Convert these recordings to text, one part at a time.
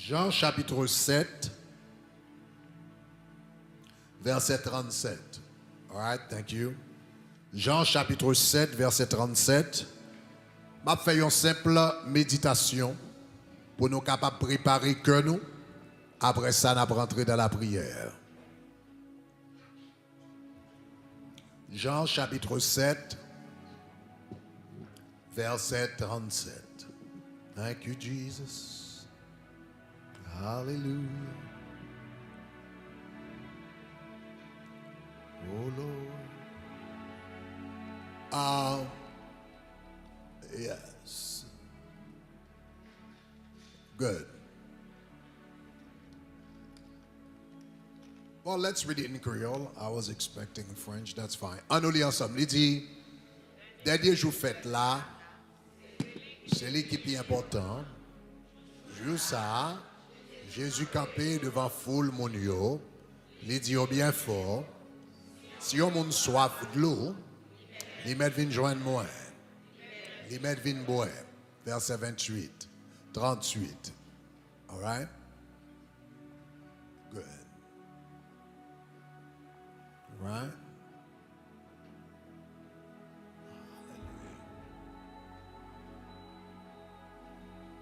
Jean chapitre 7, verset 37. All right, thank you. Jean chapitre 7, verset 37. Je vais faire une simple méditation pour nous capables de préparer que nous. Après ça, nous allons rentrer dans la prière. Jean chapitre 7, verset 37. Thank you, Jesus. Hallelujah. Oh Lord. Yes. Good. Well, let's read it in Creole. I was expecting French. That's fine. En nous lit ensemble. Il dit, dernier jour fête là, c'est l'équipe important. Jour ça, Jésus campé devant foule mon yo. Il dit au bien fort, si on monde soif de l'eau, il met vin joindre moi. Il met vin boire. Verset 28, 38. All right? Good. Right?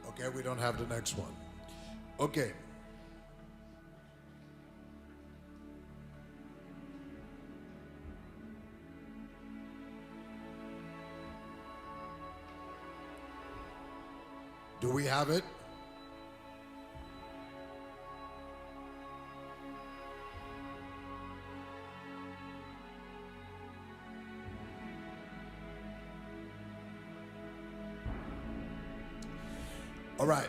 Okay, we don't have the next one. Okay. Do we have it? All right.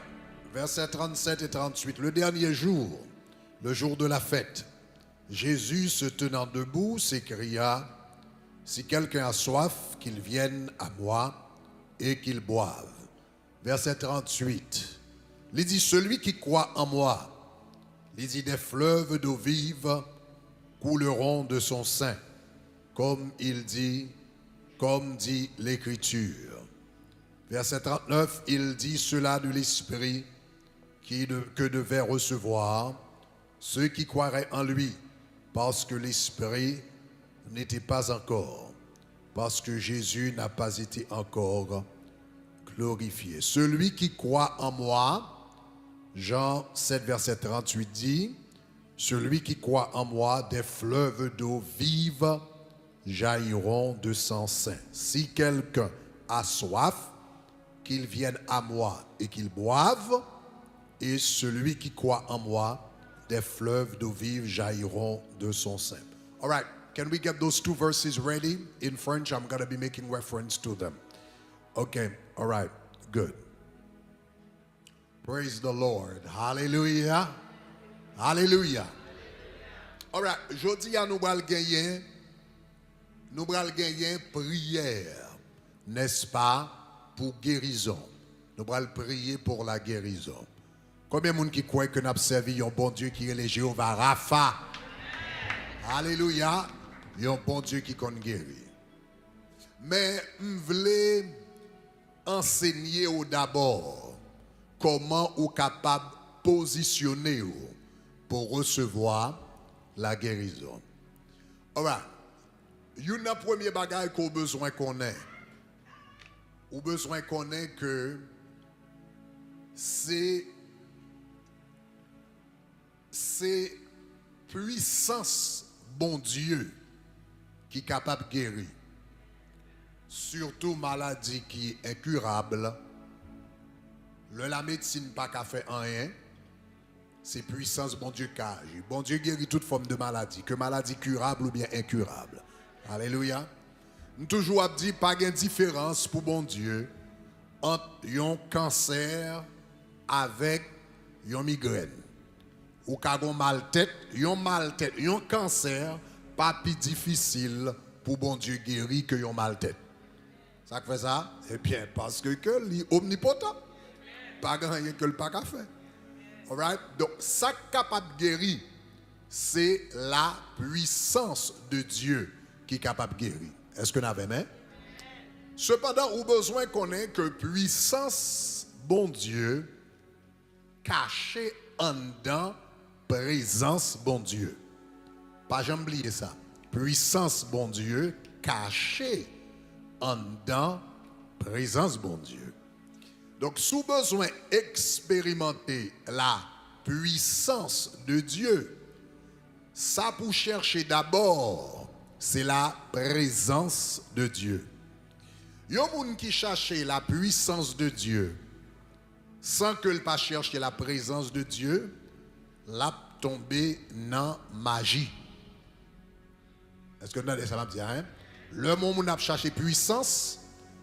Versets 37 et 38. Le dernier jour, le jour de la fête, Jésus, se tenant debout, s'écria, « Si quelqu'un a soif, qu'il vienne à moi et qu'il boive. » Verset 38. Il dit, « Celui qui croit en moi, il dit, des fleuves d'eau vive couleront de son sein, comme il dit, comme dit l'Écriture. » Verset 39, il dit cela de l'Esprit que devaient recevoir ceux qui croiraient en lui, parce que l'Esprit n'était pas encore, parce que Jésus n'a pas été encore glorifié. Celui qui croit en moi, Jean 7, verset 38 dit, celui qui croit en moi, des fleuves d'eau vive jailliront de son sein. Si quelqu'un a soif, qu'il vienne à moi et qu'il boive, et celui qui croit en moi, des fleuves d'eau vive jailliront de son sein. All right, can we get those two verses ready? In French, I'm going to be making reference to them. Okay, all right, good. Praise the Lord. Hallelujah. Hallelujah. All right, jodi à nous bral gagner prière, n'est-ce pas? Pour guérison. Nous allons prier pour la guérison. Combien de monde qui croit que nous avons servi un bon Dieu qui est le Jéhovah Rapha? Alléluia. Il y a un bon Dieu qui compte guérir. Mais je voulais enseigner d'abord comment vous êtes capable de positionner pour recevoir la guérison. Alright. Une première bagaille qu'on a besoin qu'on ait. Ou besoin qu'on ait que c'est puissance bon Dieu qui est capable de guérir. Surtout maladie qui est incurable. La médecine pas qu'à faire rien. C'est puissance bon Dieu qui agit. Bon Dieu guérit toute forme de maladie, que maladie curable ou bien incurable. Alléluia. Nous toujours dit pas de différence pour bon Dieu entre un cancer avec une migraine. Ou un mal-tête, un cancer pas plus difficile pour bon Dieu guérir que un mal-tête. Ça fait ça? Eh bien, parce que est omnipotent. Pas rien que le pas qu'à faire. Alright? Donc, ça capable de guérir, c'est la puissance de Dieu qui est capable de guérir. Est-ce que nous avons aimé? Cependant, on a besoin qu'on ait que puissance, bon Dieu, caché en dedans présence bon Dieu. Pas jamais oublier ça. Puissance bon Dieu caché en dedans présence bon Dieu. Donc, sous besoin expérimenter la puissance de Dieu, ça pour chercher d'abord, c'est la présence de Dieu. Il y a des gens qui cherchent la puissance de Dieu sans que le pas chercher la présence de Dieu, l'a tombé dans magie. Est-ce que vous avez ça m'a dit hein? Le moment où on a cherché puissance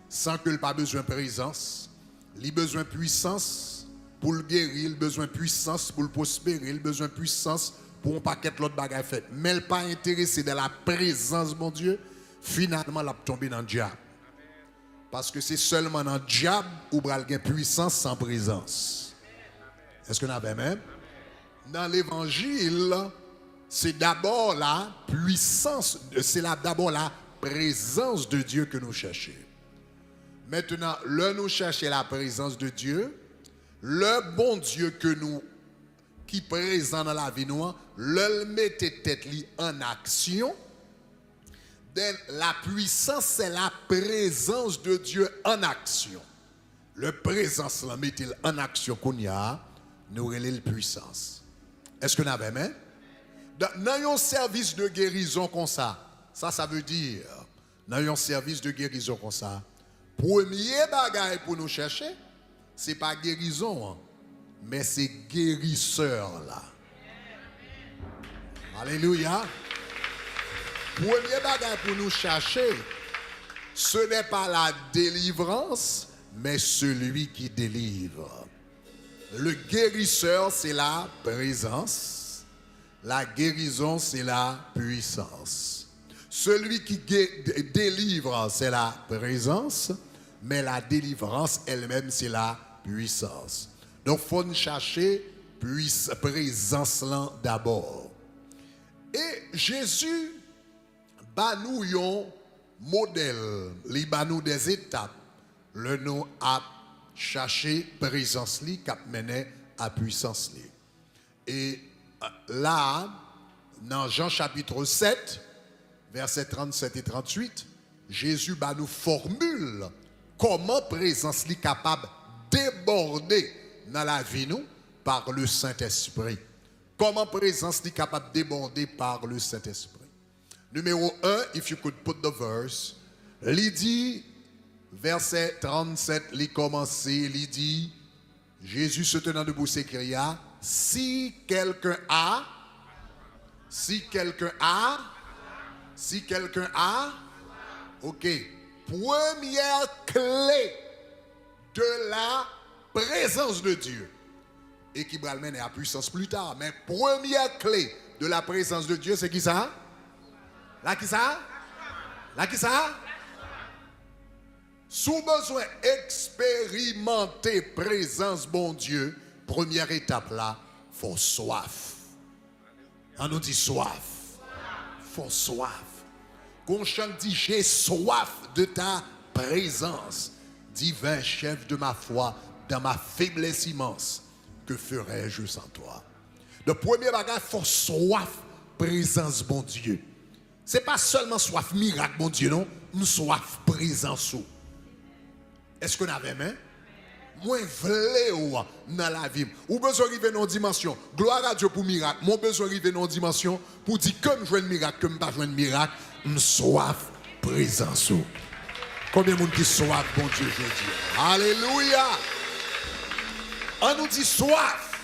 sans que le pas besoin de présence, il a besoin de puissance pour le guérir, il a besoin de puissance pour le prospérer, il a besoin de puissance pour un paquet de l'autre bagaille fait. Mais il n'est pas intéressé dans la présence de mon Dieu, finalement il a tombé dans le diable. Parce que c'est seulement dans le diable où il y a une puissance sans présence. Est-ce que vous avez même? Dans l'évangile, c'est d'abord la puissance, c'est d'abord la présence de Dieu que nous cherchons. Maintenant, là nous cherchons la présence de Dieu, le bon Dieu que nous, qui est présent dans la vie nous, le mettez tête en action. La puissance, c'est la présence de Dieu en action. Le présence, la mettez en action qu'on y a, nous relève la puissance. Est-ce que nous avons même? Dans un service de guérison comme ça veut dire, dans un service de guérison comme ça, premier bagage pour nous chercher, ce n'est pas guérison, hein, mais c'est guérisseur là. Alléluia. Premier bagage pour nous chercher, ce n'est pas la délivrance, mais celui qui délivre. Le guérisseur, c'est la présence. La guérison, c'est la puissance. Celui qui délivre, c'est la présence, mais la délivrance elle-même, c'est la puissance. Donc, il faut chercher présence là d'abord. Et Jésus, nous un modèle, il nous des étapes, le nous a cherché présence li, qui mené à puissance li. Et là, dans Jean chapitre 7, versets 37 et 38, Jésus nous formule comment présence li capable de déborder dans la vie nous par le Saint-Esprit. Comment présence li capable de déborder par le Saint-Esprit. Numéro 1, if you could put the verse, il dit, verset 37, il commence, il dit, Jésus se tenant debout s'écria, si quelqu'un a, ok, première clé de la présence de Dieu, et qui va le mener à puissance plus tard, mais première clé de la présence de Dieu, c'est qui ça? Là qui ça? Là qui ça? Sous besoin expérimenter présence bon Dieu, première étape là, faut soif. On nous dit soif. Faut soif. Gonchang dit j'ai soif de ta présence, divin chef de ma foi, dans ma faiblesse immense, que ferais-je sans toi? Le premier bagage, faut soif présence bon Dieu. Ce n'est pas seulement soif miracle, mon Dieu, non. Une soif présence. Est-ce qu'on avait même? Moi, je dans la vie. Ou besoin d'arriver dans une dimension. Gloire à Dieu pour miracle. Moi, besoin d'arriver dans une dimension pour dire que je veux un miracle, que je ne pas un miracle. Une soif présence. Combien de monde qui soif, bon Dieu, je dis. Alléluia. On nous dit soif.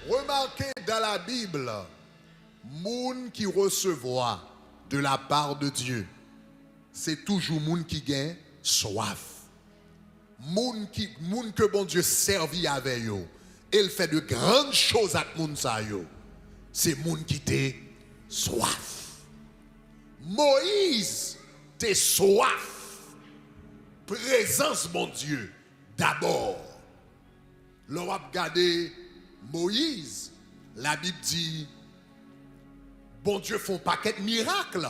Remarquez dans la Bible. Moun qui recevoir de la part de Dieu, c'est toujours moun qui gagne soif. Moun que bon Dieu servit avec yo. Il fait de grandes choses avec moun sa yo. C'est moun qui te soif. Moïse te soif. Présence mon Dieu d'abord. L'on va regarder Moïse. La Bible dit bon Dieu fait un paquet de miracles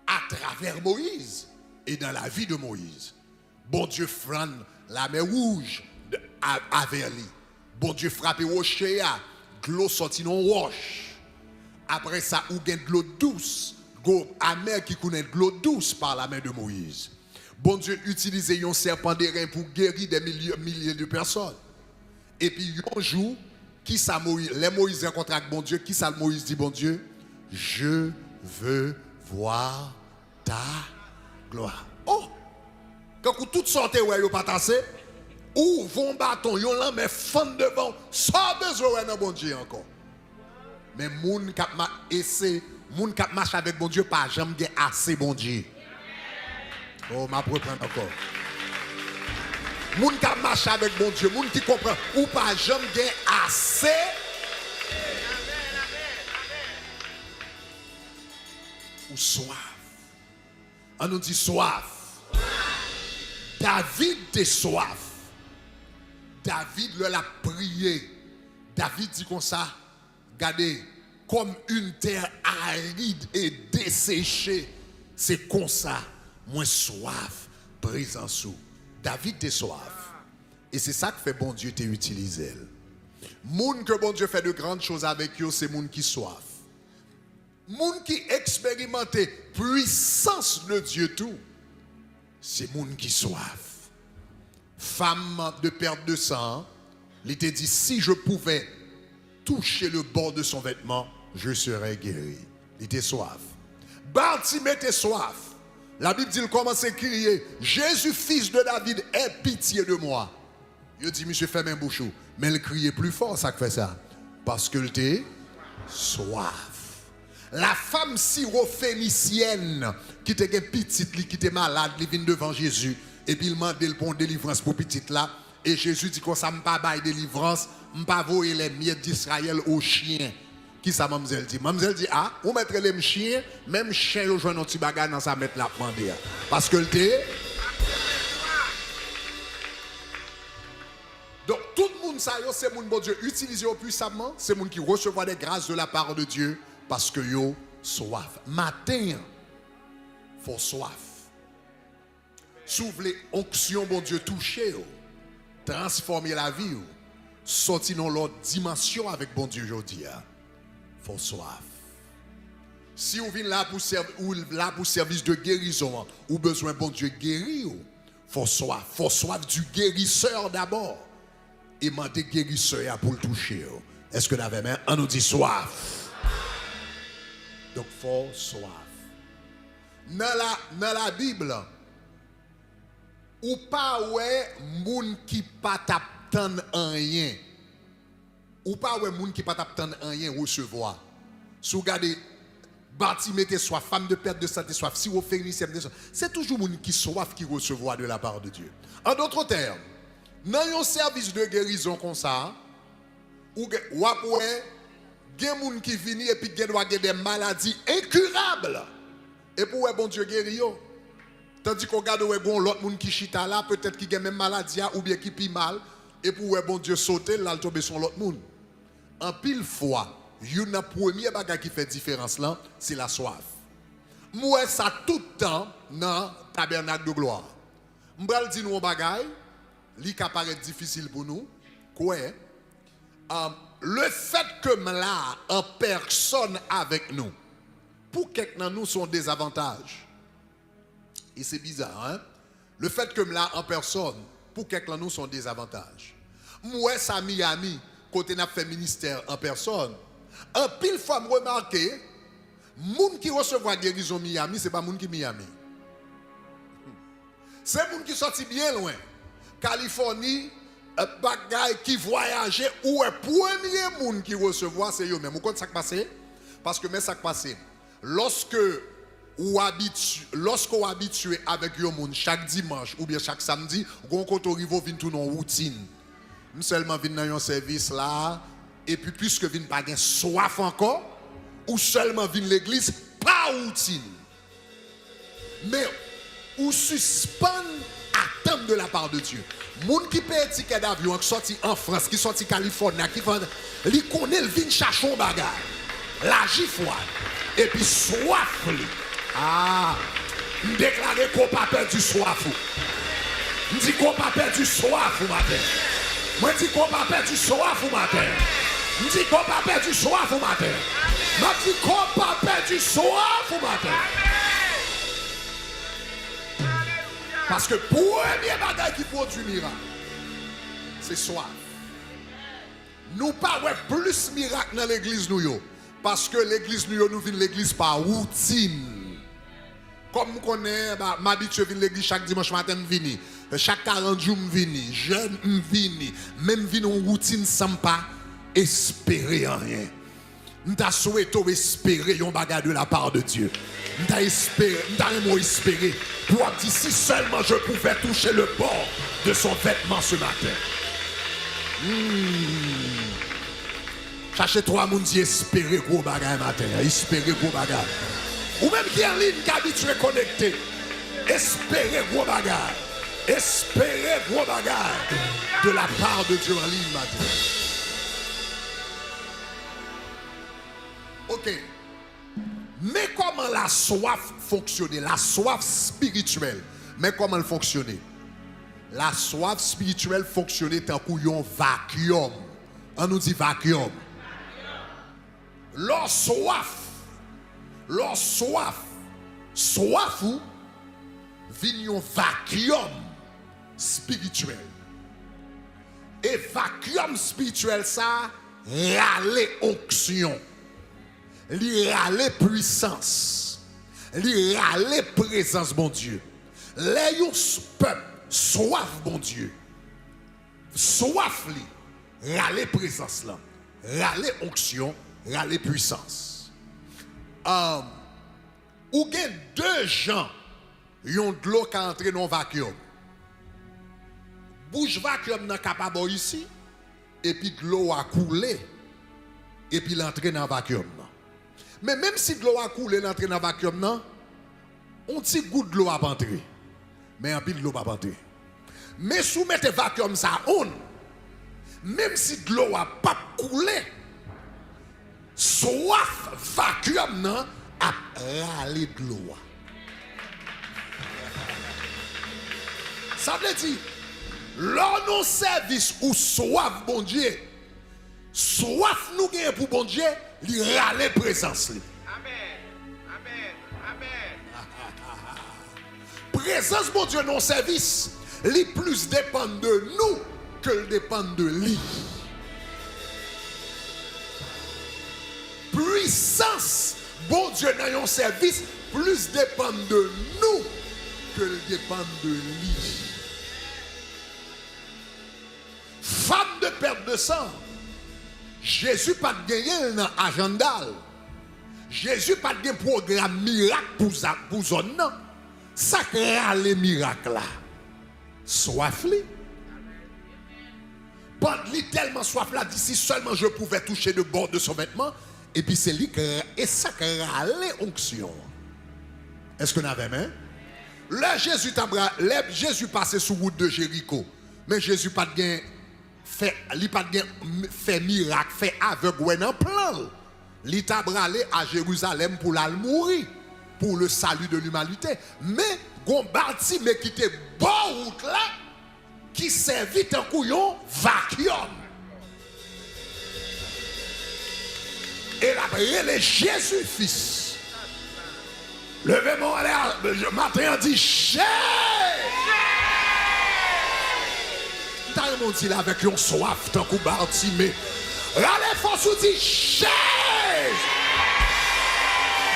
à travers Moïse et dans la vie de Moïse. Bon Dieu frane la mer rouge avec lui. Bon Dieu frappe rocher, de l'eau sorti dans roche. Après ça, ou gain de l'eau douce, go amère qui connaît de l'eau douce par la main de Moïse. Bon Dieu utilisait un serpent d'airain pour guérir des milliers de personnes. Et puis un jour, qui ça Moïse, les Moïse rencontrent avec bon Dieu, qui ça Moïse dit bon Dieu, je veux voir ta gloire. Oh, quand tout sortait ouais yo pas tassé, ou vont bâton, yon là mais fond devant, sans besoin dans bon Dieu encore. Mais moun k'ap essaie, moun k'ap marche avec bon Dieu pas jamais gen assez bon Dieu. Oh, m'a reprendre encore. Moun qui marche avec bon Dieu, moun qui comprend ou pas jamais gen assez. Ou soif. On nous dit soif. David était soif. David l'a prié. David dit comme ça, regardez, comme une terre aride et desséchée, c'est comme ça, moi soif, présent sous. David était soif. Et c'est ça que fait bon Dieu t'utiliser. Moun que bon Dieu fait de grandes choses avec eux, c'est moun qui soif. Moun qui expérimente puissance de Dieu tout, c'est moun qui soif. Femme de perte de sang, il t'a dit si je pouvais toucher le bord de son vêtement, je serais guéri. Il était soif. Bartimée était soif. La Bible dit il commence à crier Jésus, fils de David, aie pitié de moi. Il dit monsieur ferme un bouchon, mais il criait plus fort, ça fait ça, parce qu'il était soif. La femme syrophénicienne qui était petite, qui était malade, qui vient devant Jésus, et puis il demandait pour délivrance pour petite là, et Jésus dit qu'on ne peut pas bailler délivrance, on ne peut pas voyer les miettes d'Israël aux chiens. Qui ça mademoiselle dit? Mademoiselle dit ah, on mettrait les chiens, même chien yo joint un petit bagage dans sa mettre la demander. Parce que le thé. Donc tout le monde ça yo c'est moun bon Dieu utilisé puissamment, c'est moun qui recevoir des grâces de la part de Dieu parce que yo soif. Matin faut soif. S'ouvre les onctions bon Dieu toucher yo, transformer la vie yo, sortir dans l'autre dimension avec bon Dieu aujourd'hui. Faut soif. Si vous venez là pour service de guérison, ou besoin bon Dieu guérir, faut soif. Faut soif du guérisseur d'abord. Et demander guérisseur pour le toucher. Est-ce que vous avez même? On nous dit soif. Donc faut soif. Dans la Bible, ou pas ouais moun qui pas t'attendre rien. Ou pas ouais moun qui pas t'attendre rien recevoir. Si vous regardez Bartimée était soif, femme de perte de santé soif, si vous faites soif, c'est toujours moun qui soif qui recevoir de la part de Dieu. En d'autres termes, dans un service de guérison comme ça, ou après gen moun qui vini et puis gen des maladies incurables. Et pour bon Dieu guérir. Tandis qu'on regarde l'autre moun qui chita là, peut-être qui a même maladie ou bien qui pi mal. Et pour bon Dieu sauter, là, il tombe sur l'autre monde. En pile fois, une première bagage qui fait différence là, c'est la soif. Moi, ça tout le temps dans le tabernacle de gloire. M'bral dit nous un bagage, li ka paraît difficile pour nous. Quoi? Le fait que m'la en personne avec nous, pour quelqu'un nous sont des avantages. Et c'est bizarre, hein? Le fait que m'la en personne, pour quelqu'un nous sont des avantages. Moi, ça Miami, côté n'a fait ministère en personne. En pile fois, me remarquer, moun qui recevra guérison Miami, c'est pas moun qui Miami. C'est moun qui sorti bien loin. Californie, bagay qui voyageait ou est premier moun qui recevoir c'est eux même. Vous comprenez ça qui passe? Parce que mais ça qui passe, lorsqu'on habitué avec eux moun chaque dimanche ou bien chaque samedi, on compte au niveau vinn tout non routine. Nous seulement vinn dans un service là et puis puisque vinn pas gain soif encore ou seulement vinn l'église pas routine. Mais ou suspend attendre de la part de Dieu. Moun qui paye ticket d'avion qui sorti en France, qui sorti Californie, qui li connaît le vin chercher un bagage. La gifouade et puis soif li. Ah, déclarer qu'on pas perdu soif. Dit qu'on pas perdu soif matin. Moi, je dis qu'on va perdre du soif au matin. Je dis qu'on va perdre du soif au matin. Je dis qu'on va perdre du soif au matin. Parce que premier bagage qui produit miracle, c'est soif. Nous pas plus miracle dans l'église nous. Parce que l'église nous vient l'église par routine. Comme nous connaissons, m'habitue à venir l'église chaque dimanche matin, chaque 40 jours, jeune, même venir en routine sans pas espérer rien. Nous avons souhaité espérer un bagage de la part de Dieu. Nous avons espéré pour dire si seulement je pouvais toucher le bord de son vêtement ce matin. Cherchez trois moun qui espérer gros bagage matin, espérer gros bagage. Ou même qui est en ligne, qui est habitué à connecter. Espérer gros bagage. Espérer gros bagage de la part de Dieu en ligne matin. Ok. Mais comment la soif fonctionne? La soif spirituelle. Mais comment elle fonctionne? La soif spirituelle fonctionne tant qu'un vacuum. On nous dit vacuum. Leur soif ou vient un vacuum spirituel. Et vacuum spirituel ça râle onction, li râle puissance, li râle présence bon Dieu. Les peuple soif bon Dieu. Soif li râle présence là, râle onction, râle puissance. Ou gen deux gens yon de l'eau qui entre dans le vacuum. Bouche vacuum nan capable ici et puis de l'eau a coulé et puis l'entre dans le vacuum. Mais même si de l'eau a coulé l'entre dans le vacuum, on petit goût de l'eau a entrer. Mais en pile de l'eau pas entrer. Mais si vous mettez vacuum ça on, même si de l'eau a pas coulé, soif vacuum nan a râler de l'eau. Ça veut dire, lors nos services ou soif bon Dieu, soif nous gagne pour bon Dieu, li râler présence li. Amen. Amen. Amen. Présence bon Dieu non service, li plus dépend de nous que le dépend de lui. Puissance bon Dieu dans un service plus dépend de nous que le dépend de lui. Femme de perte de sang, Jésus pas de gagner dans l'agenda. Jésus pas de programme miracle pour zone non. Ça crée les miracles là. Soif li. Pas tellement soif là d'ici seulement je pouvais toucher le bord de son vêtement. Et puis c'est lui et ça crée les onctions. Est-ce qu'on avait même? Là Jésus passait sous route de Jéricho. Mais Jésus pas de fait miracle, fait aveugle en plan. Il t'a bralé à Jérusalem pour la mourir, pour le salut de l'humanité. Mais gon Bartimée qui était bon route là, qui servit un couillon vacuum. Et la brûlé Jésus fils. Levez-moi matin on dit Jésus. T'as mon dit là avec un soif tant qu'on Bartimée. Râlez force ou dit Jésus.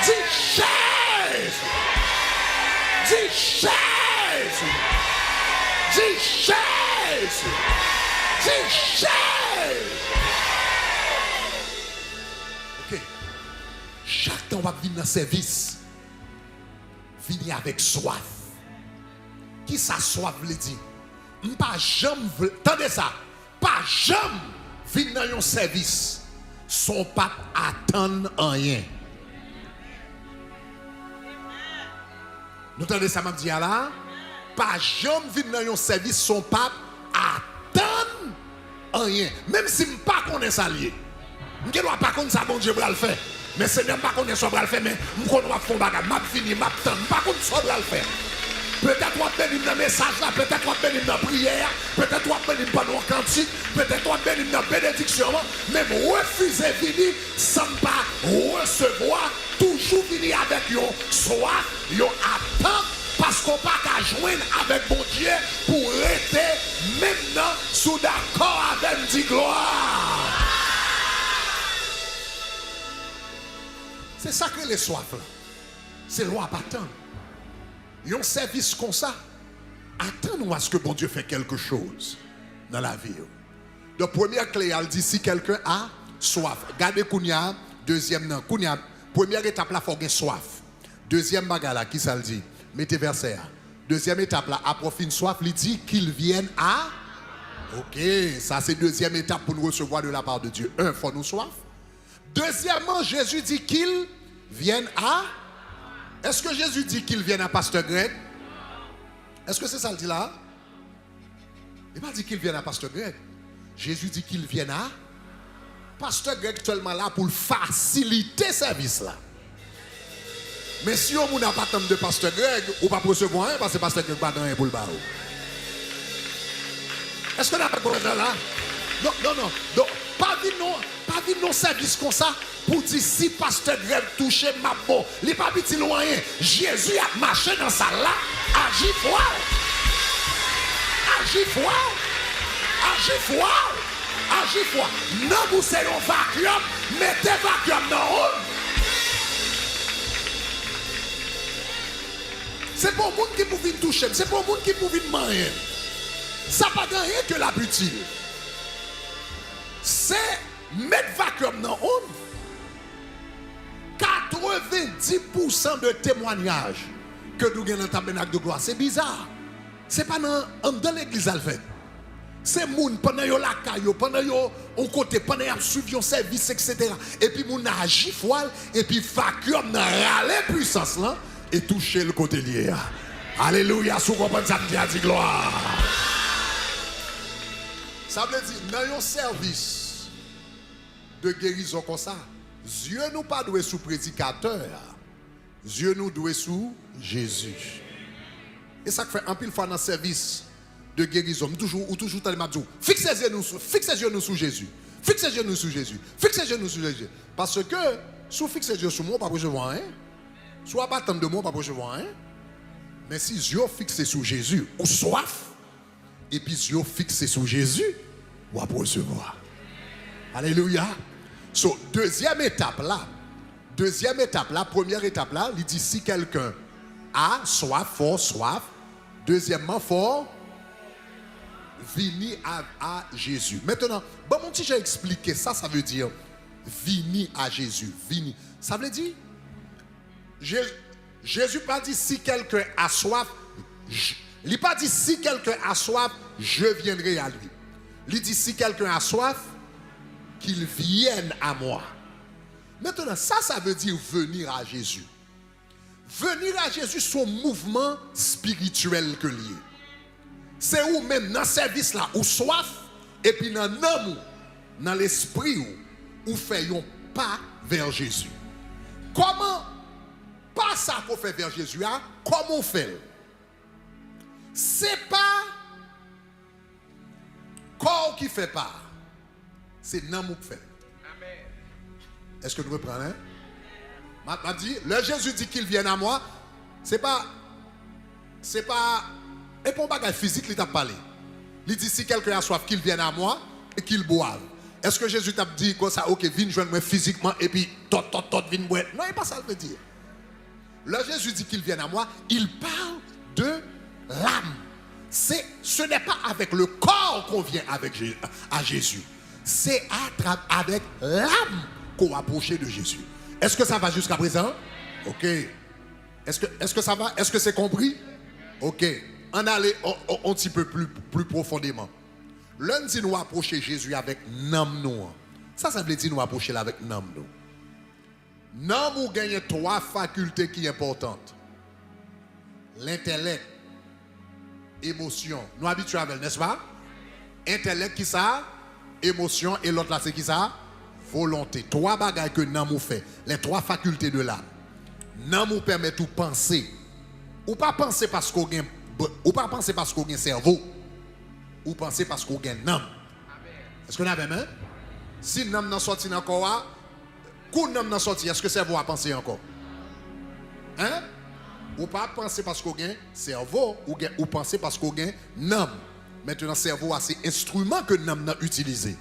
Dis Jésus. Dis Jésus. Dis Jésus. Dis Jésus. Ok. Chaque temps on va venir dans le service. Venir avec soif. Qui ça soif veut dire? Pas jamais, attendez ça, pas jamais venir dans un service son pape attendre rien. Nous entendez ça m'a dit là? Pas jamais venir dans un service son pape attendre rien. Même si je ne connais pas ça lié. Je ne dois pas connaître ça bon Dieu va le faire. Mais ce n'est pas connaître ça va le faire mais je ne connais pas faire bagage, m'a fini, m'a attendre, pas connaître ça va le faire. Peut-être qu'on béni dans le message là, peut-être qu'on béni dans la prière, peut-être qu'on béni pendant le cantique, peut-être qu'on béni dans la bénédiction, même refuser venir sans pas recevoir, toujours venir avec yon soif, yon attente, parce qu'on pas qu'à joindre avec bon Dieu pour rester maintenant sous d'accord avec dit gloire. C'est ça que les soifs là. C'est loi pas attendre. Yon service comme ça. Attends-nous à ce que bon Dieu fait quelque chose dans la vie. De première clé, elle dit si quelqu'un a soif. Gardez Kounia, deuxième non. Kounia, première étape là, il faut avoir soif. Deuxième bagarre là, qui ça le dit? Mettez verset. Deuxième étape là, après une soif, il dit qu'il vienne à. Ok, ça c'est deuxième étape pour nous recevoir de la part de Dieu. Un, il faut nous soif. Deuxièmement, Jésus dit qu'il vienne à. Est-ce que Jésus dit qu'il vienne à Pasteur Greg? Est-ce que c'est ça le dit là? Il n'a pas dit qu'il vienne à Pasteur Greg. Jésus dit qu'il vienne à Pasteur Greg seulement là pour faciliter ce service là. Mais si on n'a pas de Pasteur Greg, on ne peut pas recevoir rien parce que Pasteur Greg n'a pas rien pour le barreau. Est-ce que n'a pas de là? Non. Donc, pas dit non service comme ça. Pour dire si Pasteur Greg touche ma peau, il n'est pas petit loin. Jésus a marché dans sa là, agit fort. Non, vous c'est un vacuum, mettez vacuum dans l'eau. C'est pour le monde qui peut toucher, c'est pour le monde qui peut manger. Ça n'a pas de rien que la beauté. C'est mettre vacuum dans l'eau. 90% de témoignages que nous avons dans le tabernacle de gloire, c'est bizarre. Ce n'est pas dans l'église à le fait. C'est moun pendant la caillou, pendant on côté, pendant yon suivi un service, etc. Et puis moun agit foile, et puis vacuum dans râler puissance là, et toucher le côté lié. Alléluia, sous comprendre ça me dit gloire. Ça veut dire, dans un service de guérison comme ça, Dieu nous pas doué sous prédicateur, Dieu nous doué sous Jésus. Et ça fait un pile fois dans le service de guérison, toujours tellement dit, fixez les yeux nous sous Jésus. Fixez les yeux nous sous Jésus. Fixez les yeux nous sous Jésus. Parce que, si vous fixez les yeux sur moi, pas pour recevoir rien. Soit pas tant de moi, pas pour recevoir rien. Mais si les yeux fixés sur Jésus, ou soif, et puis les yeux fixés sur Jésus, ou pas recevoir. Alléluia. So, deuxième étape là, première étape là, il dit si quelqu'un a soif, fort soif. Deuxièmement, fort venir à Jésus. Maintenant, bon, mon petit j'ai expliqué ça, ça veut dire venir à Jésus. Venir. Ça veut dire, Jésus pas dit si quelqu'un a soif, il n'a pas dit si quelqu'un a soif, je viendrai à lui. Il dit si quelqu'un a soif, qu'il vienne à moi. Maintenant, ça veut dire venir à Jésus. Venir à Jésus, c'est un mouvement spirituel que lié. C'est où même dans le service là, où soif, et puis dans l'amour, dans l'esprit, où faisons pas vers Jésus. Comment pas ça qu'on fait vers Jésus, hein? Comment on fait? C'est pas corps qui fait pas. C'est l'amour qui fait. Amen. Est-ce que nous reprenons? M'a dit, le Jésus dit qu'il vienne à moi, c'est pas, et pour un bagage physique, il t'a parlé. Il dit si quelqu'un a soif, qu'il vienne à moi et qu'il boive. Est-ce que Jésus t'a dit comme ça, ok, viens joindre moi physiquement et puis tot, viens boire? Non, il n'est pas ça, il veut dire. Le Jésus dit qu'il vienne à moi, il parle de l'âme. Ce n'est pas avec le corps qu'on vient à Jésus. C'est avec l'âme qu'on approche de Jésus. Est-ce que ça va jusqu'à présent? Ok. Est-ce que ça va? Est-ce que c'est compris? Ok. On allait un petit peu plus profondément. Lundi, nous approcher Jésus avec l'âme nous. Ça veut dire nous approcher avec l'âme nous. L'âme nous gagne trois facultés qui sont importantes. L'intellect, émotion. Nous habituons avec, n'est-ce pas? Intellect qui ça? Émotion, et l'autre là c'est qui ça? Volonté. Trois bagages que l'âme nous fait. Les trois facultés de l'âme. L'âme nous permet de penser. Ou pas penser parce qu'on gagne, ou pas penser parce qu'on gagne cerveau, ou penser parce qu'on gagne âme. Est-ce qu'on a même? Si l'âme n'a sorti encore, quand l'âme n'a sorti, est-ce que le cerveau a pensé encore? Hein? Ou pas penser parce qu'on gagne cerveau, ou penser parce qu'on gagne âme. Maintenant, le cerveau a ces instruments que l'âme n'a utilisés.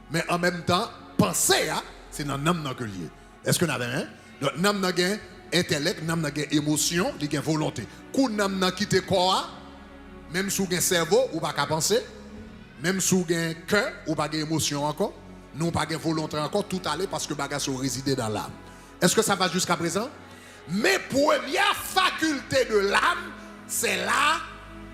Mais en même temps, penser, c'est dans l'âme que lié. Est-ce qu'on a même? Donc, l'âme n'a gagne intellect, l'âme n'a gagne émotion, il gagne volonté. Quand l'âme n'a quitté corps, même si vous avez un cerveau, ou pas qu'à penser, même si vous avez un cœur, ou pas de émotion encore, non pas de volonté encore, tout aller parce que bagage réside dans l'âme. Est-ce que ça va jusqu'à présent? Mais première faculté de l'âme, c'est la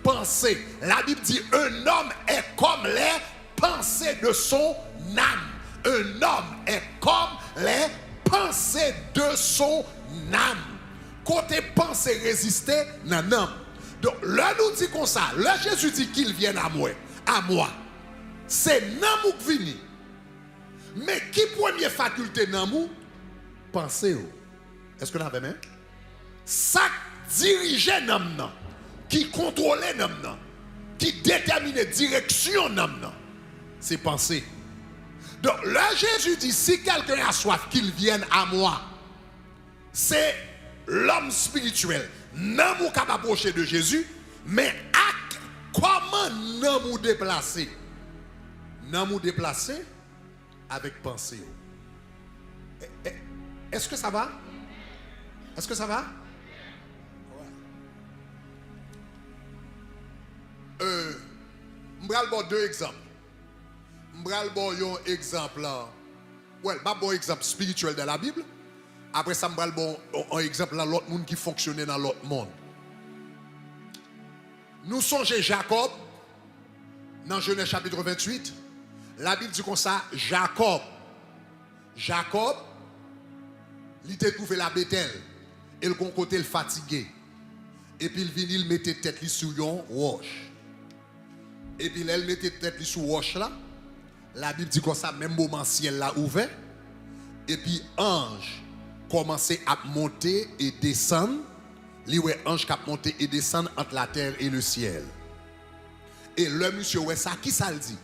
pensée. La Bible dit un homme est comme les pensées de son âme. Un homme est comme les pensées de son âme. Côté pensée résister dans l'âme. Donc, là nous dit comme ça, là Jésus dit qu'il vienne à moi, c'est l'âme qui vient. Mais qui première faculté dans nous? Penser. Est-ce que vous avez même? Ça dirigeait l'âme, qui contrôlait l'âme, qui déterminait direction l'âme, c'est penser. Donc là Jésus dit, si quelqu'un a soif, qu'il vienne à moi. C'est l'homme spirituel. L'homme qui est approché de Jésus, mais comment l'homme déplacer? L'homme déplacer avec pensée. Est-ce que ça va? Est-ce que ça va? Je vais vous donner deux exemples. Je vais vous donner un exemple. Un exemple spirituel de la Bible. Après ça, je vais vous donner un exemple dans l'autre monde qui fonctionnait dans l'autre monde. Nous songeons Jacob, dans Genèse chapitre 28. La Bible dit comme ça, Jacob, il était trouvé la Bethel. Et le côté le fatigué. Et puis il vient, il mettait tête sur une roche. Et puis elle mettait tête sur roche là. La Bible dit comme ça, même moment ciel là ouvert. Et puis ange commençait à monter et descendre. Les ange qui a monté et descendre entre la terre et le ciel. Et le monsieur, ouais, ça, qui ça le dit?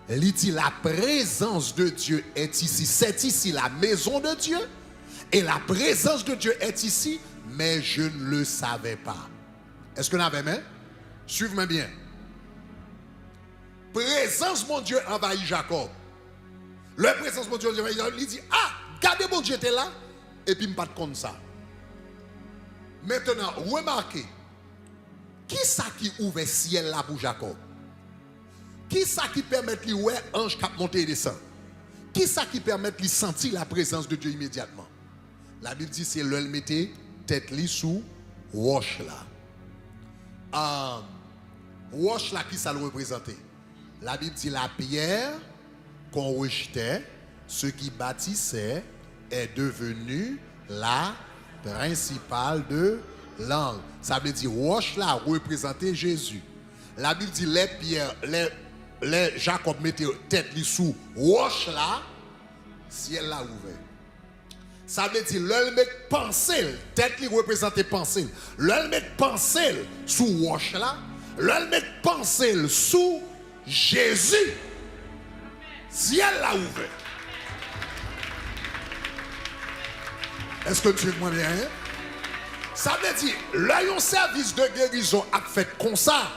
Il dit la présence de Dieu est ici. C'est ici la maison de Dieu. Et la présence de Dieu est ici, mais je ne le savais pas. Est-ce que vous avez même? Suivez-moi bien. Présence mon Dieu envahit Jacob. La présence mon Dieu envahit Jacob. Il dit, regardez mon Dieu était là. Et puis, je ne pas comme ça. Maintenant, remarquez. Qui ça qui ouvre le ciel là pour Jacob? Qui ça qui permet lui ouais ange qui monter et descendre? Qui ça qui permet lui sentir la présence de Dieu immédiatement? La Bible dit c'est le mettait tête li sous roche là. Roche là qui ça le représentait? La Bible dit la pierre qu'on rejetait, ce qui bâtissait est devenu la principale de l'angle. Ça veut dire roche là représentait Jésus. La Bible dit les pierres, les Jacob mettait tête li sous roche là, ciel là ouvert. Ça veut dire le met penser, tête li représentait penser. Le met penser sous roche là, le met penser sous Jésus. Ciel là ouvert. Est-ce que tu vois bien? Ça veut dire, là, un service de guérison a fait comme ça.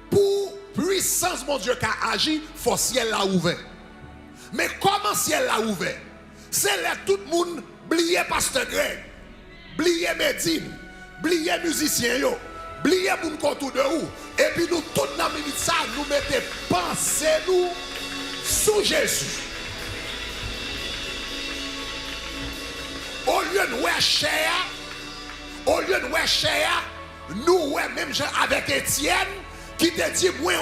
Pour puissance, mon Dieu, qui a agi, il faut ciel là ouvert. Mais comment ciel là ouvert? C'est là tout le monde oublié Pasteur Greg, oublié Medine, oublié musicien, oublié moun kontou de ou. Et puis nous, tout dans la minute, ça, nous mettons pensée nous sous Jésus. Au lieu de voir cher, nous, ouais, même avec Étienne, qui te dit, moi,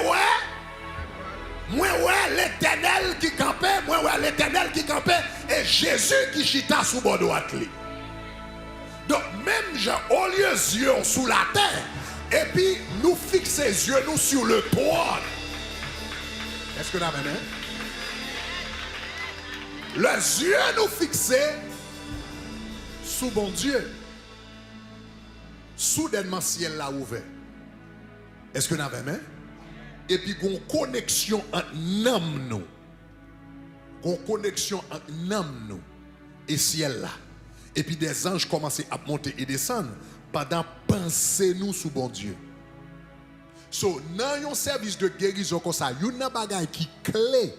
l'Éternel qui campait, et Jésus qui chita sous mon droite. Donc, même au lieu de yeux sous la terre, et puis nous fixons les yeux nous sur le trône. Est-ce que vous avez même? Les yeux nous fixés sous bon Dieu. soudainement ciel l'a ouvert. Est-ce que nous avons aimé? Et puis une connexion entre nous. Une connexion entre nous et ciel là. Et puis des anges commençaient à monter et descendre pendant penser nous sous bon Dieu. So, dans un service de guérison comme ça, il y a un bagage qui clé.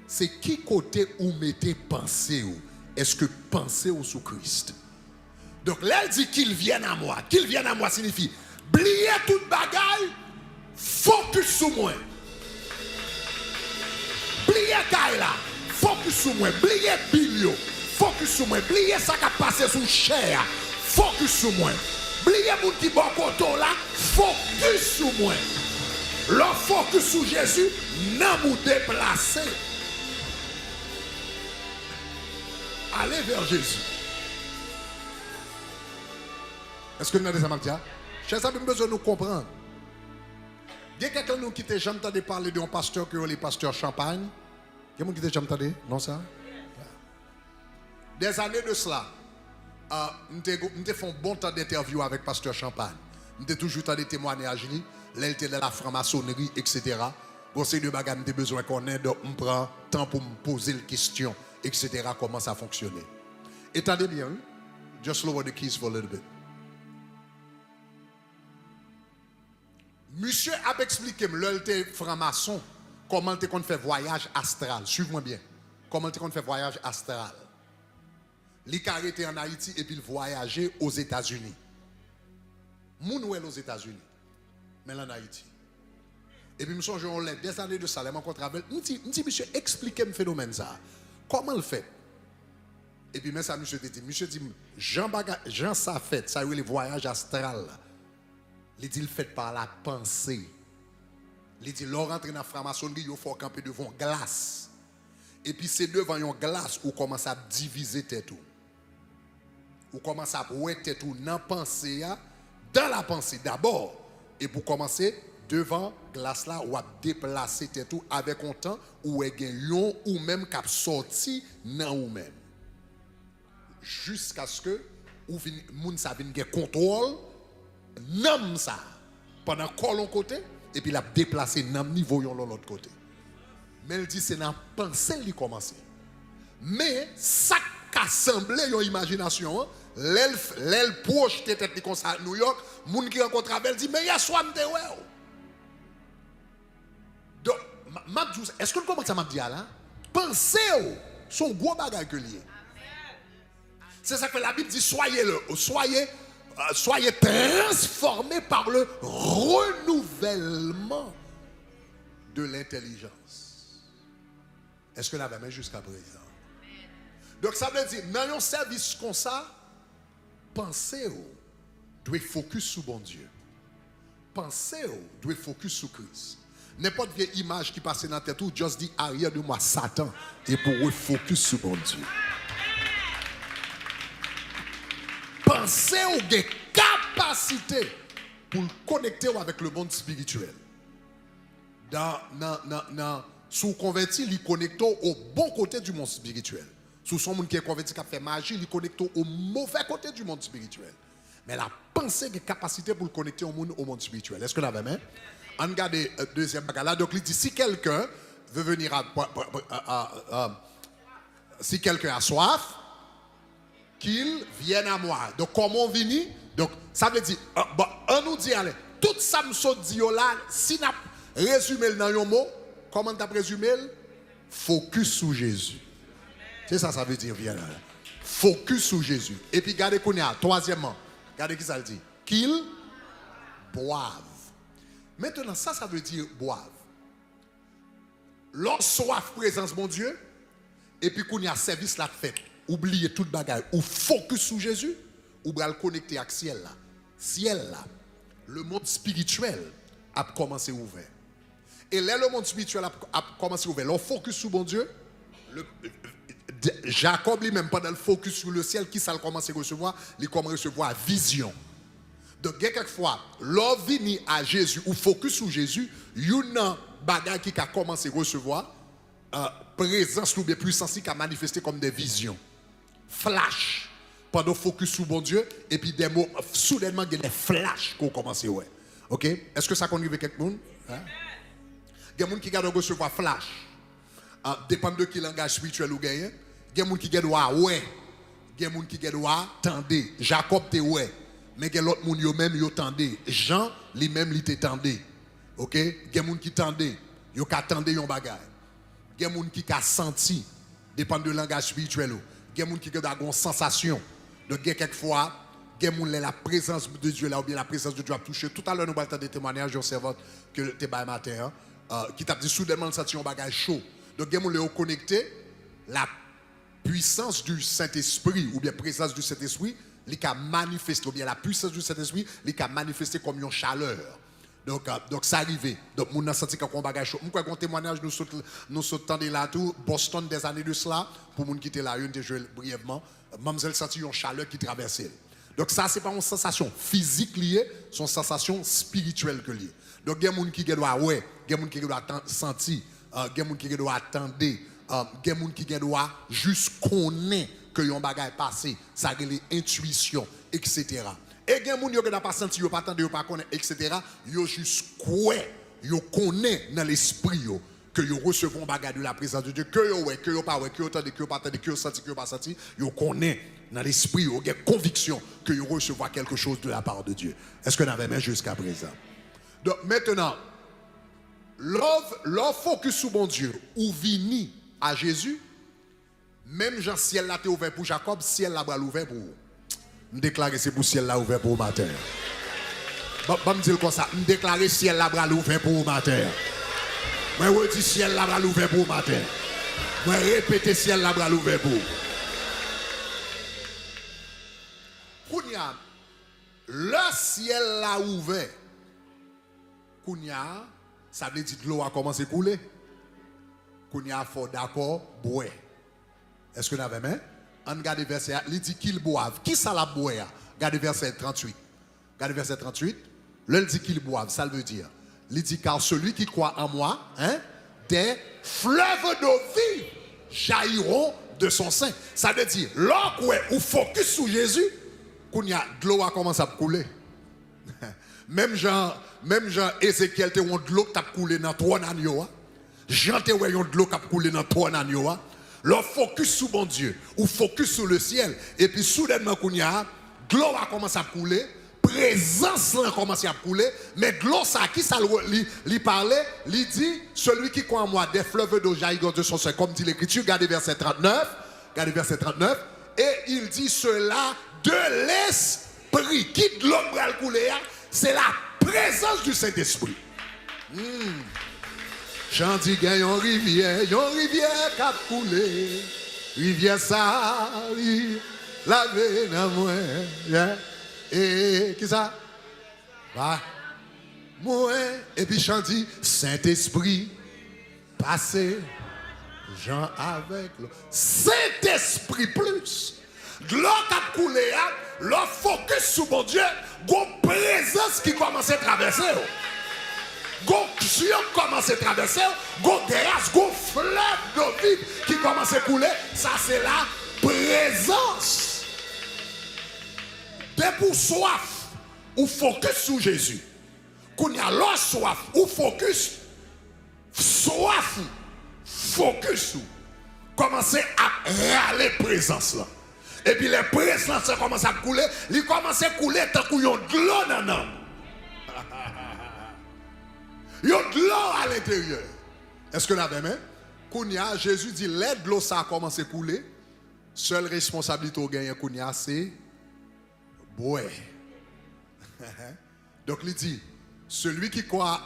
C'est qui côté où mettez pensée ou est-ce que pensez ou sous Christ? Donc là, elle dit qu'il vienne à moi. Qu'il vienne à moi signifie oubliez toute bagaille, focus sur moi. Oubliez Kaila, focus sur moi. Oubliez Bilio, focus sur moi. Oubliez ça qui a passé sous chair, focus sur moi. Oubliez mon qui bon côté là, focus sur moi. Le focus sur Jésus, n'a vous déplacer. Allez vers Jésus. Est-ce que nous avons des amateurs? Chers amis, nous avons besoin de nous comprendre. Il y a quelqu'un qui t'a jamais entendu parler d'un pasteur qui est le pasteur Champagne. Il y a quelqu'un qui t'a jamais entendu? Non, ça? Des années de cela, nous avons fait un bon temps d'interview avec pasteur Champagne. Nous avons toujours eu des témoignages, l'élite de la franc-maçonnerie, etc. Bon, c'est de bagages, nous avons besoin qu'on ait, donc on prend temps pour me poser la question, etc. Comment ça fonctionne. Attendez bien, just lower the keys for a little bit. Monsieur a expliqué, l'élite franc-maçon, comment tu fait voyage astral. Suivez-moi bien. Comment tu fait voyage astral. Il a arrêté en Haïti et puis il voyageait aux États-Unis. Moun ou aux États-Unis, mais en Haïti. Et puis, je me souviens, des années de ça, je rencontre avec lui. Je dis, monsieur, expliquez-moi le phénomène ça. Comment le fait? Et puis, ça, monsieur dit, Jean ça fait, ça y est, le voyage astral. Il dit, il fait par la pensée. Il dit, l'on rentre dans la franc-maçonnerie, il faut camper devant glace. Et puis, c'est devant une glace où commence à diviser tête tout. Où commence à voir tête tout dans la pensée, dans la pensée d'abord. Et pour commencer, devant glace là, ou à déplacer tête tout avec un temps où il y a un ou même qui sorti dans ou même. Jusqu'à ce que ou moun sa vinn gen contrôle nam ça pendant colon côté et puis la déplacer nam niveau yon l'autre côté. Mais elle dit c'est dans pensée li commencer. Mais ça qu'a semblé yon imagination, l'elle projeté tête comme ça à New York, moun qui rencontre avec dit mais hier soir m'te ouais. Donc est-ce que vous comprenez ça m'a dit là? Pensez son gros bagage que lié. C'est ça que la Bible dit soyez transformés par le renouvellement de l'intelligence. Est-ce que la même jusqu'à présent? Donc ça veut dire, dans un service comme ça, pensez doit focus sur bon Dieu. Pensez doit focus sur Christ. N'importe quelle image qui passe dans la tête, juste dit arrière de moi Satan et pour focus sur bon Dieu. Pensez aux capacités pour connecter avec le monde spirituel. Sous converti, il connecte au bon côté du monde spirituel. Sous son monde qui est converti, qui a fait magie, il connecte au mauvais côté du monde spirituel. Mais la pensée des capacités pour connecter au monde spirituel. Est-ce que vous l'avez même? On regarde le deuxième bagage là. Donc il dit si quelqu'un veut venir si quelqu'un a soif, qu'il vienne à moi. Donc, comment on vient? Donc, ça veut dire, on nous dit, allez, tout ça me dit là, si on résume dans un mot, comment tu as résumé? Focus sur Jésus. C'est ça, ça veut dire, viens là. Focus sur Jésus. Et puis, regardez qu'on a, troisièmement, regardez qui ça le dit. Qu'ils boivent. Maintenant, ça veut dire boivent. Leur soif, présence, mon Dieu, et puis qu'on y a service la fête. Oubliez toute bagaille, ou focus sur Jésus, ou le connecter avec ciel là. Ciel là, le monde spirituel a commencé ouvert. Et là, le monde spirituel a commencé ouvert. Le focus sur bon Dieu, Jacob lui-même, pendant le focus sur le ciel, qui ça a commencé à recevoir? Il commence à recevoir vision. Donc, quelquefois, l'on vient à Jésus, ou focus sur Jésus, il y a une bagaille qui a commencé à recevoir présence ou bien puissance qui a manifesté comme des visions. Flash. pendant focus sur bon Dieu, et puis des mots, soudainement, il y a des flashs qu'on commence à ouais. Ok? Est-ce que ça conduit avec quelqu'un? Hein? Il y a des gens qui gardent recevoir flash. Dépend de qui langage spirituel ou gagne. Il y a des gens qui gardent ouais. Il y a des gens qui gardent tendez. Jacob te ouais. Mais il y a l'autre monde même yo tendez. Jean lui-même il te tendez. OK? Il y a des gens qui tendez. Yo ka tendez yon bagay. Il y a des gens qui ka senti dépend de langage spirituel. Il y a des gens qui ont une sensation. Donc quelquefois il y a des gens la présence de Dieu là ou bien la présence de Dieu a touché. Tout à l'heure nous parlons des témoignages de servante que te bail matin qui t'a dit soudainement senti un bagage chaud. Donc il y a des gens qui ont connecté la puissance du Saint-Esprit ou bien présence du Saint-Esprit, il a manifesté, ou bien la puissance du Saint-Esprit, il a manifesté comme une chaleur. Donc ça arrivé. Donc, on a senti qu'on bagage chaud. Moi, un témoignage, nous sommes là tout, Boston des années de cela, pour les gens qui étaient là, une joué brièvement, mademoiselle senti une chaleur qui traversait. Donc, ça, ce n'est pas une sensation physique liée, c'est une sensation spirituelle que liée. Donc, il y a des gens qui doivent ouais, il y a des gens qui doivent sentir, il y a des gens qui doivent attendre. Il y a des gens qui doivent juste connaître que yon bagay passé, ça a l'intuition, etc. Et il y a des gens qui n'ont pas senti, ils pas attendre, ils pas connaître, etc. Ils juste quoi, ils connaissent dans l'esprit que ils recevons bagay de la présence de Dieu, que ils ouais, que ils pas ouais, que ils attendent, que ils pas attendent, que ils senti, que ils pas senti, ils connaissent dans l'esprit, ils ont conviction que ils recevront quelque chose de la part de Dieu. Est-ce que nous avons même jusqu'à présent? Donc maintenant, leur focus sur bon Dieu, ou vini à Jésus, même Jean ciel là t'est ouvert pour Jacob, ciel là bras ouvert pour vous. Me déclarer c'est pour ciel là ouvert pour vous matin. Bon me dire comme ça, me déclarer ciel là bras ouvert pour vous matin. Moi je dis ciel là bras ouvert pour vous matin. Moi répéter ciel là bras ouvert pour vous. Kounya le ciel là ouvert. Kounya ça veut dire que l'eau a commencé à couler. Kounya faut d'accord boire. Est-ce que vous avez même? On regarde le verset, il dit qu'ils boivent. Qui ça la boit? Regardez verset 38. Regardez verset 38. Là, il dit qu'ils boivent. Ça veut dire. Il dit car celui qui croit en moi, hein, des fleuves d'eau vive jailliront de son sein. Ça veut dire, lorsque vous focus sur Jésus, quand il y a de l'eau a commencé à couler. Même Jean Ézéchiel te ont de l'eau qui a coulé dans 3 agneaux. Jean te ont de l'eau qui a coulé dans 3 agneaux. Leur focus sur bon Dieu, ou focus sur le ciel, et puis soudainement, quand il y a, de l'eau a commencé à couler, présence a commencé à couler, mais de l'eau, ça, qui ça lui parlait, lui dit, celui qui croit en moi, des fleuves d'eau jailliront de son sein, comme dit l'Écriture, regardez verset 39, et il dit cela de l'esprit, qui de l'eau va couler, c'est la présence du Saint-Esprit. J'en dis qu'il y a une rivière qui a coulé, rivière ça, lavé dans moi, et qui ça? Va, moi, et puis j'en dis, Saint-Esprit, passé, Jean avec l'eau. Saint-Esprit plus, de l'eau qui a coulé, leur focus sur mon Dieu, une présence qui commence à traverser. Dieu commence à traverser, grâce, fleuve d'eau vive qui commence à couler, ça c'est la présence. Dès pour soif, ou focus sur Jésus. Quand il y a leur soif, ou focus, commencez à râler présence là. Et puis les présences commencent à couler, ils commencent à couler tant qu'ils ont de l'eau dans l'âme. Il y a de l'eau à l'intérieur. Est-ce que vous l'avez même? Kounia, Jésus dit, l'aide de l'eau ça a commencé à couler. Seule responsabilité au gagnant Kounia, c'est boire. Donc il dit, celui qui croit,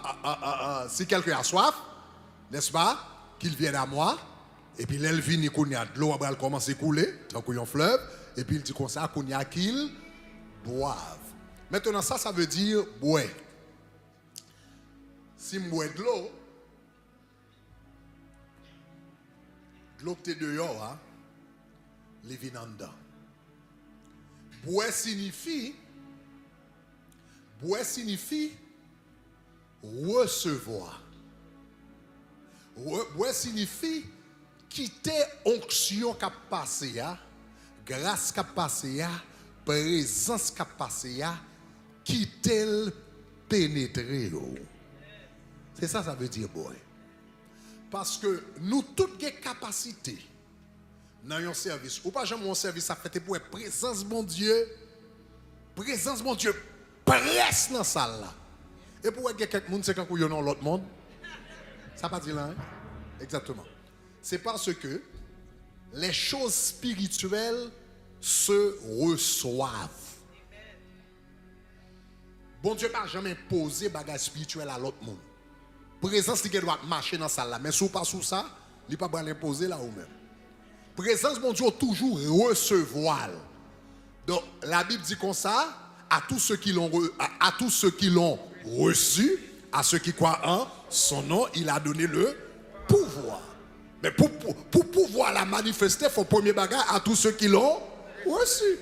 si quelqu'un a soif, n'est-ce pas, qu'il vienne à moi. Et puis l'elvini Kounia, de l'eau a commencé à couler, tant qu'il y a un fleuve. Et puis il dit comme ça, Kounia, qu'il boive. Maintenant, ça veut dire boire. Si je bois de l'eau que tu es dehors, hein, les vient en dedans. Boire signifie recevoir. Boire signifie quitter onction qui a passé grâce qui a passé, présence qui a passé, qui tel pénétré. C'est ça, ça veut dire, boy. Parce que nous, toutes les capacités, dans un service, ou pas jamais un service, ça fait pour présence, mon Dieu, presse dans la salle là. Et pour quelqu'un qui c'est quand vous dans l'autre monde, ça pas dire là, hein? Exactement. C'est parce que les choses spirituelles se reçoivent. Bon Dieu n'a jamais posé bagage spirituel à l'autre monde. Présence qui doit marcher dans la salle là, mais si vous pas sous ça, il ne peut pas l'imposer là ou même. Présence, mon Dieu, toujours recevoir. Donc la Bible dit comme ça, à tous ceux qui l'ont reçu, à ceux qui croient en son nom, il a donné le pouvoir. Mais pour pouvoir la manifester, il faut premier bagage à tous ceux qui l'ont reçu.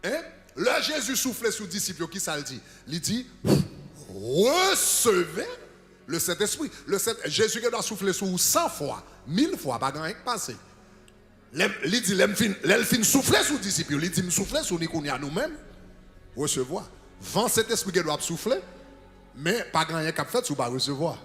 Hein? Là, Jésus soufflait sur les disciples, qui ça le dit? Il dit, recevez le Saint-Esprit. Jésus doit souffler sur 100 fois, 1000 fois, pas grand-chose passé. Il dit, l'elfine souffler sur les disciples, il dit, souffler sur nous-mêmes, recevoir. Vent Saint-Esprit qui doit souffler, mais pas grand-chose qui fait, sur pas recevoir.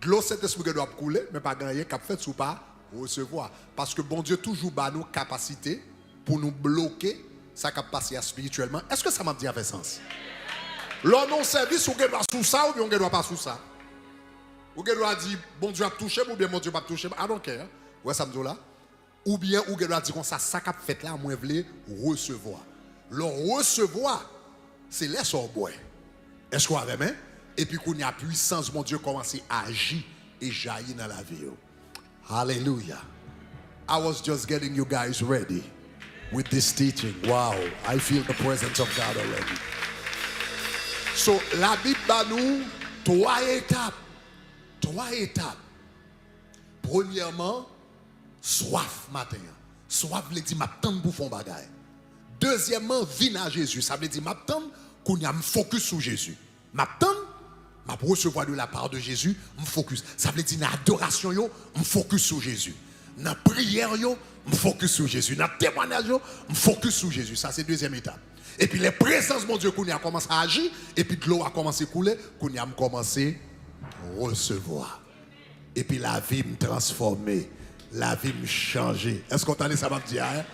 De l'eau, Saint-Esprit doit couler, mais pas grand-chose qui fait, sur pas recevoir. Parce que bon Dieu toujours bat nos capacités pour nous bloquer sa capacité spirituellement. Est-ce que ça m'a dit avec sens? L'on non service, ou doit sous ça, ou bien on doit pas sous ça. Ou doit dire, bon Dieu a touché, ou bien bon Dieu pas touché. I don't care. Ouais, ça me dit là. Ou bien, ou doit dire, ça qu'a fait là, moi, je veux recevoir. Le recevoir, c'est les sorbois. Est-ce qu'on a même? Et puis, qu'on y a puissance, mon Dieu, commence à agir et jaillir dans la vie. Hallelujah. I was just getting you guys ready with this teaching. Wow, I feel the presence of God already. So, la Bible va nous trois étapes. Premièrement, soif matin. Soif veut dire m'attendre pour faire bagaille. Deuxièmement, vine à Jésus. Ça veut dire m'attendre qu'on y a me focus sur Jésus. M'attendre, m'a recevoir de la part de Jésus, me focus. Ça veut dire dans l'adoration yo, me focus sur Jésus. Dans la prière yo, me focus sur Jésus. Dans le témoignage yo, me focus sur Jésus. Ça c'est deuxième étape. Et puis les présences, mon Dieu, qu'on y a commencé à agir, et puis de l'eau a commencé à couler, qu'on y a commencé à recevoir. Et puis la vie me transformer, la vie me changer. Est-ce qu'on entend ça, m'a dit, hein?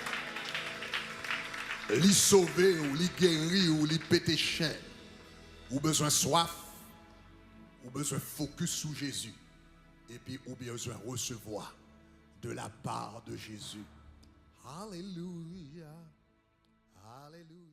Li sauver, ou li guérir, ou li péter chien, ou besoin soif, ou besoin focus sur Jésus, et puis ou besoin recevoir de la part de Jésus. Alléluia. Alléluia.